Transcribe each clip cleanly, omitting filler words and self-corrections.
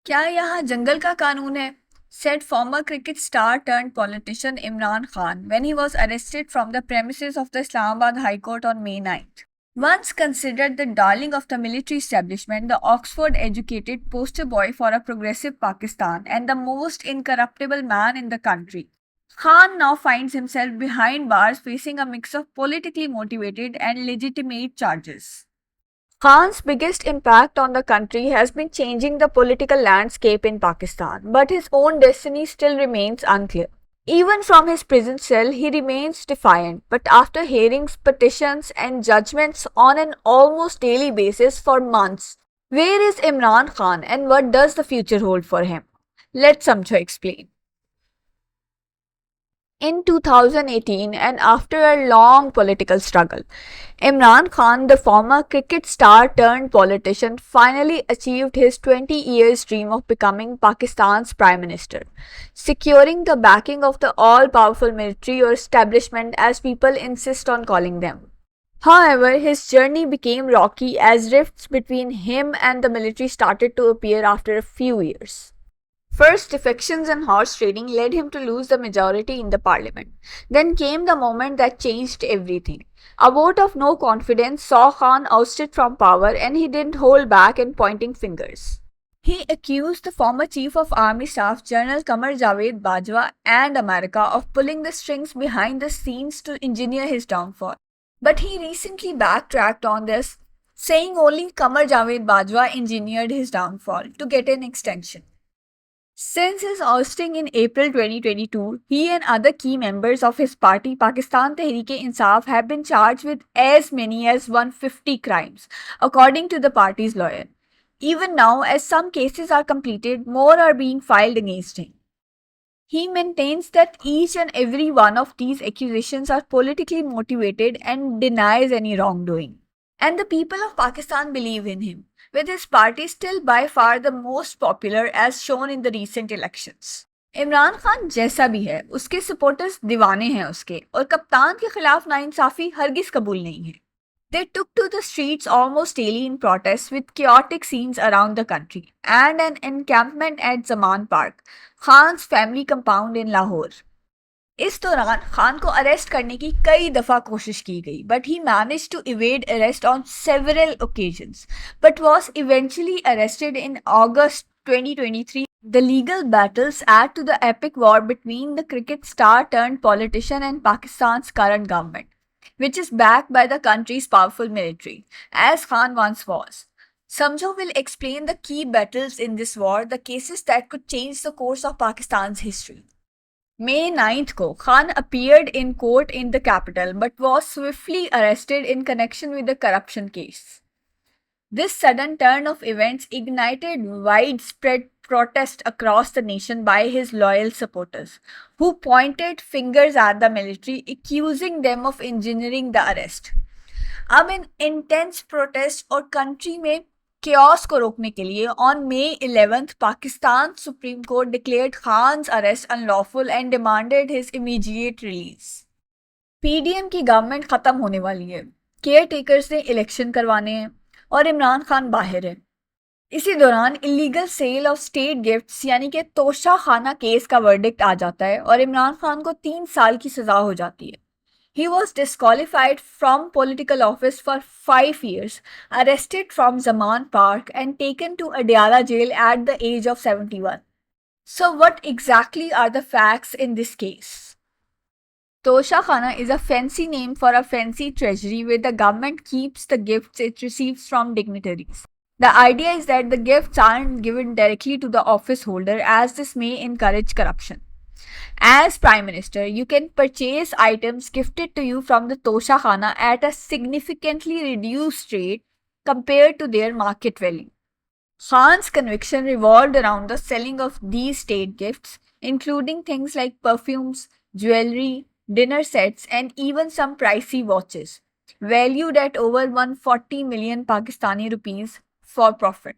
क्या यहाँ जंगल का कानून है? Said former cricket star turned politician Imran Khan when he was arrested from the premises of the Islamabad High Court on May 9th. Once considered the darling of the military establishment, the Oxford educated poster boy for a progressive Pakistan, and the most incorruptible man in the country, Khan now finds himself behind bars facing a mix of politically motivated and legitimate charges. Khan's biggest impact on the country has been changing the political landscape in Pakistan, but his own destiny still remains unclear. Even from his prison cell, he remains defiant, but after hearings, petitions, and judgments on an almost daily basis for months, where is Imran Khan and what does the future hold for him? Let Samcho explain. In 2018, and after a long political struggle, Imran Khan, the former cricket star turned politician, finally achieved his 20 years dream of becoming Pakistan's Prime Minister, securing the backing of the all powerful military or establishment as people insist on calling them. However, his journey became rocky as rifts between him and the military started to appear after a few years. First, defections and horse trading led him to lose the majority in the parliament. Then came the moment that changed everything. A vote of no confidence saw Khan ousted from power and he didn't hold back in pointing fingers. He accused the former Chief of Army Staff General Qamar Javed Bajwa and America of pulling the strings behind the scenes to engineer his downfall. But he recently backtracked on this, saying only Qamar Javed Bajwa engineered his downfall to get an extension. Since his ousting in April 2022, he and other key members of his party, Pakistan Tehreek-e-Insaf, have been charged with as many as 150 crimes, according to the party's lawyer. Even now, as some cases are completed, more are being filed against him. He maintains that each and every one of these accusations are politically motivated and denies any wrongdoing. And the people of Pakistan believe in him, with his party still by far the most popular as shown in the recent elections. Imran Khan जैसा भी है, उसके supporters दीवाने हैं उसके और कप्तान के खिलाफ नाइंसाफी हरगिज कबूल नहीं है. They took to the streets almost daily in protests with chaotic scenes around the country and an encampment at Zaman Park, Khan's family compound in Lahore. इस दौरान खान को अरेस्ट करने की कई दफा कोशिश की गई, but he managed to evade arrest on several occasions, but was eventually arrested in August 2023. The legal battles add to the epic war between the cricket star turned politician and Pakistan's current government, which is backed by the country's powerful military, as Khan once was. Samjo will explain the key battles in this war, the cases that could change the course of Pakistan's history. May 9th को Khan appeared in court in the capital but was swiftly arrested in connection with the corruption case. This sudden turn of events ignited widespread protest across the nation by his loyal supporters, who pointed fingers at the military, accusing them of engineering the arrest. अब इन intense protest और country में chaos को रोकने के लिए on May 11th Pakistan supreme court declared Khan's arrest unlawful and demanded his immediate release. PDM की government खत्म होने वाली है, केयर टेकर्स ने इलेक्शन करवाने हैं और इमरान खान बाहर है. इसी दौरान illegal sale of state gifts यानी कि तोशा खाना केस का वर्डिक्ट आ जाता है और इमरान खान को 3 साल की सजा हो जाती है. He was disqualified from political office for 5 years, arrested from Zaman Park, and taken to Adiala jail at the age of 71. So, what exactly are the facts in this case? Tosha Khana is a fancy name for a fancy treasury where the government keeps the gifts it receives from dignitaries. The idea is that the gifts aren't given directly to the office holder, as this may encourage corruption. As Prime Minister, you can purchase items gifted to you from the Tosha Khana at a significantly reduced rate compared to their market value. Khan's conviction revolved around the selling of these state gifts, including things like perfumes, jewelry, dinner sets, and even some pricey watches, valued at over 140 million Pakistani rupees for profit.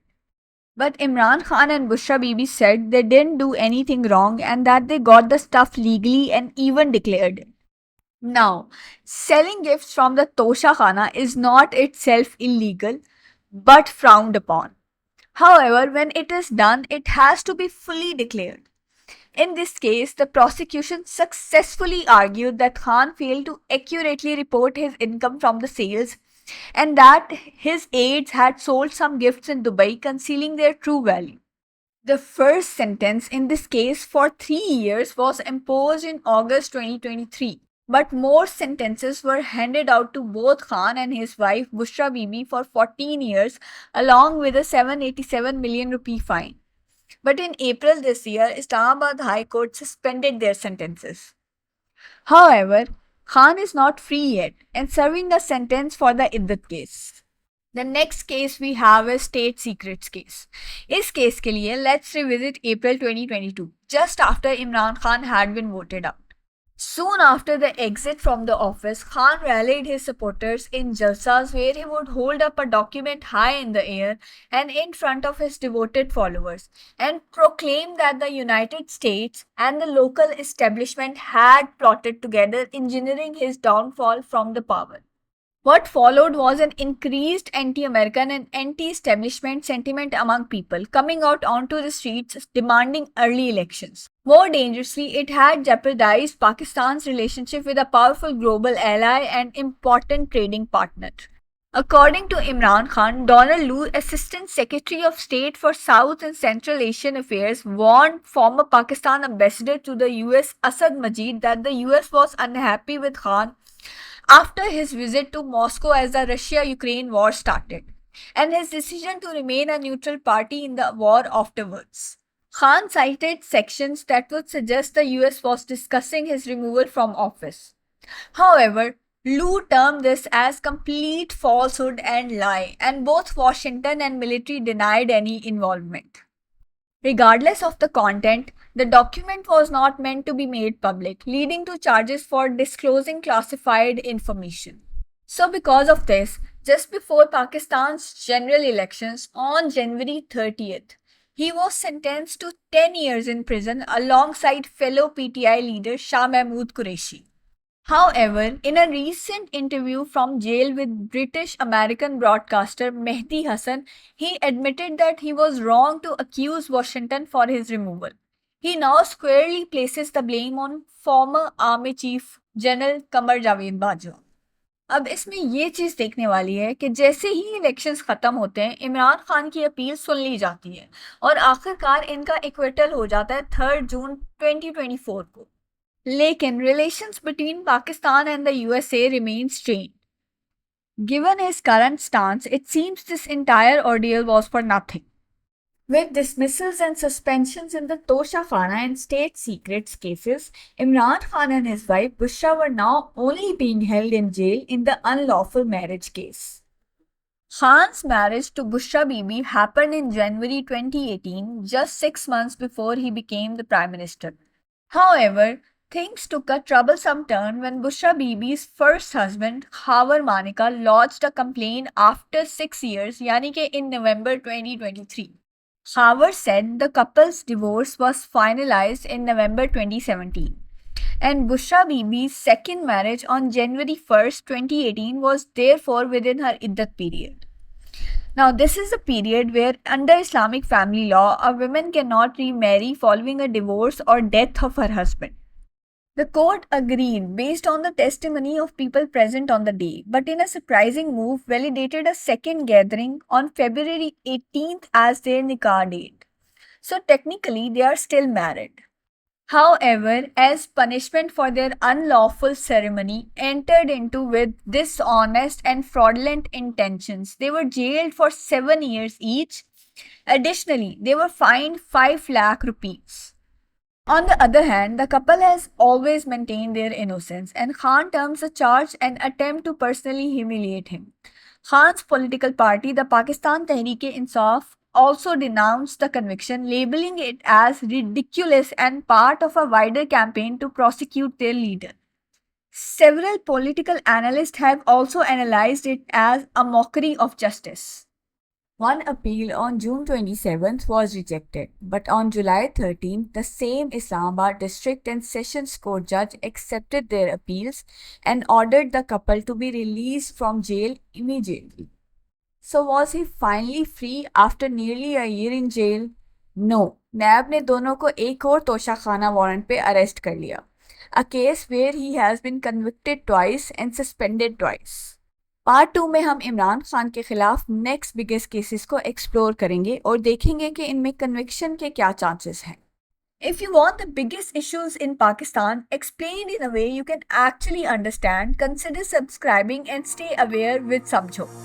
But Imran Khan and Bushra Bibi said they didn't do anything wrong and that they got the stuff legally and even declared it. Now, selling gifts from the Tosha Khana is not itself illegal but frowned upon. However, when it is done, it has to be fully declared. In this case, the prosecution successfully argued that Khan failed to accurately report his income from the sales and that his aides had sold some gifts in Dubai, concealing their true value. The first sentence in this case for 3 years was imposed in August 2023, but more sentences were handed out to both Khan and his wife Bushra Bibi for 14 years, along with a 787 million rupee fine. But in April this year, Islamabad High Court suspended their sentences. However, Khan is not free yet and serving a sentence for the Iddat case. The next case we have is state secrets case. इस case के लिए let's revisit April 2022, just after Imran Khan had been voted out. Soon after the exit from the office, Khan rallied his supporters in jalsas where he would hold up a document high in the air and in front of his devoted followers and proclaim that the United States and the local establishment had plotted together, engineering his downfall from the power. What followed was an increased anti-American and anti-establishment sentiment among people, coming out onto the streets demanding early elections. More dangerously, it had jeopardized Pakistan's relationship with a powerful global ally and important trading partner. According to Imran Khan, Donald Lu, Assistant Secretary of State for South and Central Asian Affairs, warned former Pakistan ambassador to the US Asad Majid that the US was unhappy with Khan after his visit to Moscow as the Russia-Ukraine war started, and his decision to remain a neutral party in the war afterwards. Khan cited sections that would suggest the US was discussing his removal from office. However, Lu termed this as complete falsehood and lie, and both Washington and military denied any involvement. Regardless of the content, the document was not meant to be made public, leading to charges for disclosing classified information. So, because of this, just before Pakistan's general elections on January 30th, he was sentenced to 10 years in prison alongside fellow PTI leader Shah Mahmood Qureshi. However, in a recent interview from jail with British American broadcaster Mehdi Hassan, he admitted that he was wrong to accuse Washington for his removal. He now squarely places the blame on former Army Chief General Qamar Javed Bajwa. अब इसमें ये चीज़ देखने वाली है कि जैसे ही elections ख़त्म होते हैं, इमरान खान की अपील सुन ली जाती है और आखिरकार इनका इक्वेटल हो जाता है 3 जून 2024 को. Lekin, relations between Pakistan and the USA remain strained. Given his current stance, it seems this entire ordeal was for nothing. With dismissals and suspensions in the Tosha Khana and state secrets cases, Imran Khan and his wife Bushra were now only being held in jail in the unlawful marriage case. Khan's marriage to Bushra Bibi happened in January 2018, just 6 months before he became the Prime Minister. However, things took a troublesome turn when Bushra Bibi's first husband, Khawar Manika, lodged a complaint after 6 years, yani ke in November 2023. Khawar said the couple's divorce was finalized in November 2017, and Bushra Bibi's second marriage on January 1st, 2018 was therefore within her iddat period. Now, this is a period where, under Islamic family law, a woman cannot remarry following a divorce or death of her husband. The court agreed based on the testimony of people present on the day, but in a surprising move, validated a second gathering on February 18th as their nikah date. So technically, they are still married. However, as punishment for their unlawful ceremony entered into with dishonest and fraudulent intentions, they were jailed for 7 years each. Additionally, they were fined 5 lakh rupees. On the other hand, the couple has always maintained their innocence, and Khan terms the charge an attempt to personally humiliate him. Khan's political party, the Pakistan Tehreek-e-Insaf, also denounced the conviction, labeling it as ridiculous and part of a wider campaign to prosecute their leader. Several political analysts have also analyzed it as a mockery of justice. One appeal on June 27th was rejected, but on July 13th, the same Islamabad District and Sessions Court judge accepted their appeals and ordered the couple to be released from jail immediately. So was he finally free after nearly a year in jail? No. नैब ने दोनों को एक और Toshakhana warrant पे arrest कर लिया. A case where he has been convicted twice and suspended twice. Part 2 में हम इमरान खान के खिलाफ नेक्स्ट बिगेस्ट केसेस को एक्सप्लोर करेंगे और देखेंगे कि इनमें कन्विक्शन के क्या चांसेस हैं. If you want the biggest issues in Pakistan explained in a way you can actually understand, consider subscribing and stay aware with Samjho.